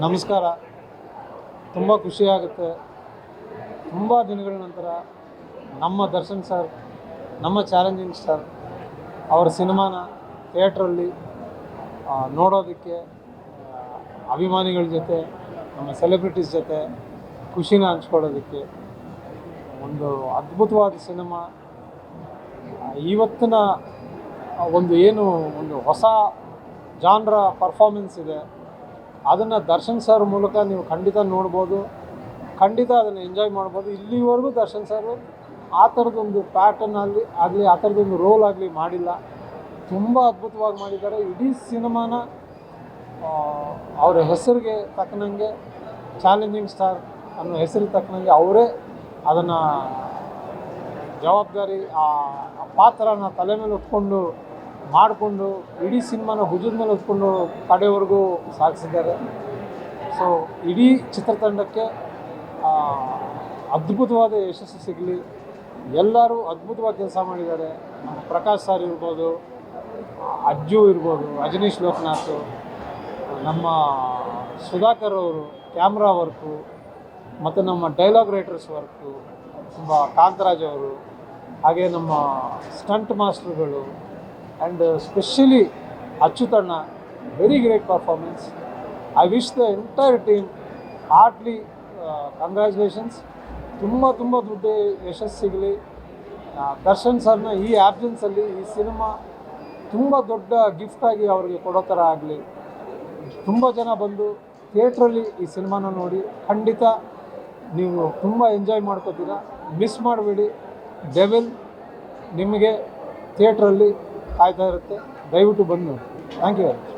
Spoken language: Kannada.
ನಮಸ್ಕಾರ. ತುಂಬ ಖುಷಿಯಾಗುತ್ತೆ. ತುಂಬ ದಿನಗಳ ನಂತರ ನಮ್ಮ ದರ್ಶನ್ ಸರ್, ನಮ್ಮ ಚಾಲೆಂಜಿಂಗ್ ಸ್ಟಾರ್ ಅವರ ಸಿನಿಮಾನ ಥಿಯೇಟ್ರಲ್ಲಿ ನೋಡೋದಕ್ಕೆ ಅಭಿಮಾನಿಗಳ ಜೊತೆ, ನಮ್ಮ ಸೆಲೆಬ್ರಿಟೀಸ್ ಜೊತೆ ಖುಷಿನ ಹಂಚ್ಕೊಳ್ಳೋದಕ್ಕೆ ಒಂದು ಅದ್ಭುತವಾದ ಸಿನಿಮಾ. ಇವತ್ತಿನ ಒಂದು ಹೊಸ ಜಾನ್ರ ಪರ್ಫಾರ್ಮೆನ್ಸ್ ಇದೆ, ಅದನ್ನು ದರ್ಶನ್ ಸರ್ ಮೂಲಕ ನೀವು ಖಂಡಿತ ನೋಡ್ಬೋದು, ಖಂಡಿತ ಅದನ್ನು ಎಂಜಾಯ್ ಮಾಡ್ಬೋದು. ಇಲ್ಲಿವರೆಗೂ ದರ್ಶನ್ ಸರ್ ಆ ಥರದೊಂದು ಪ್ಯಾಟರ್ನಲ್ಲಿ ಆಗಲಿ, ಆ ಥರದೊಂದು ರೋಲ್ ಆಗಲಿ ಮಾಡಿಲ್ಲ. ತುಂಬ ಅದ್ಭುತವಾಗಿ ಮಾಡಿದ್ದಾರೆ. ಇಡೀ ಸಿನಿಮಾನ ಅವರ ಹೆಸರಿಗೆ ತಕ್ಕನಂಗೆ, ಚಾಲೆಂಜಿಂಗ್ ಸ್ಟಾರ್ ಅನ್ನೋ ಹೆಸರಿಗೆ ತಕ್ಕನಂಗೆ ಅವರೇ ಅದನ್ನು ಜವಾಬ್ದಾರಿ, ಆ ಪಾತ್ರನ ತಲೆ ಮೇಲೆ ಹೊತ್ಕೊಂಡು ಮಾಡಿಕೊಂಡು ಇಡೀ ಸಿನಿಮಾನ ಭುಜದ ಮೇಲೆ ಹೊತ್ಕೊಂಡು ಕಡೆವರೆಗೂ ಸಾಗಿಸಿದ್ದಾರೆ. ಸೊ ಇಡೀ ಚಿತ್ರತಂಡಕ್ಕೆ ಅದ್ಭುತವಾದ ಯಶಸ್ಸು ಸಿಗಲಿ. ಎಲ್ಲರೂ ಅದ್ಭುತವಾಗಿ ಕೆಲಸ ಮಾಡಿದ್ದಾರೆ. ನಮ್ಮ ಪ್ರಕಾಶ್ ಸರ್ ಇರ್ಬೋದು, ಅಜ್ಜು ಇರ್ಬೋದು, ಅಜನೀಶ್ ಲೋಕನಾಥ್, ನಮ್ಮ ಸುಧಾಕರ್ ಅವರು ಕ್ಯಾಮ್ರಾ ವರ್ಕು, ಮತ್ತು ನಮ್ಮ ಡೈಲಾಗ್ ರೈಟರ್ಸ್ ವರ್ಕು, ತುಂಬ ಕಾಂತರಾಜ್ ಅವರು, ಹಾಗೆ ನಮ್ಮ ಸ್ಟಂಟ್ ಮಾಸ್ಟರ್ಗಳು, ಆ್ಯಂಡ್ ಸ್ಪೆಷಲಿ ಅಚ್ಯುತಣ್ಣ, very great performance. I wish the entire team heartly congratulations. ತುಂಬ ದೊಡ್ಡ ಯಶಸ್ಸು ಸಿಗಲಿ. ದರ್ಶನ್ ಸರ್ನ ಈ ಆ್ಯಬ್ಸೆನ್ಸಲ್ಲಿ ಈ ಸಿನಿಮಾ ತುಂಬ ದೊಡ್ಡ ಗಿಫ್ಟಾಗಿ ಅವರಿಗೆ ಕೊಡೋ ಥರ ಆಗಲಿ. ತುಂಬ ಜನ ಬಂದು ಥಿಯೇಟ್ರಲ್ಲಿ ಈ ಸಿನಿಮಾನ ನೋಡಿ ಖಂಡಿತ ನೀವು ತುಂಬ ಎಂಜಾಯ್ ಮಾಡ್ಕೋತೀರ. ಮಿಸ್ ಮಾಡಬೇಡಿ. ಡೆವಿಲ್ ನಿಮಗೆ ಥಿಯೇಟ್ರಲ್ಲಿ ಕಾಯ್ತಾ ಇರುತ್ತೆ. ದಯವಿಟ್ಟು ಬಂದು ನೋಡಿ. Thank you very much.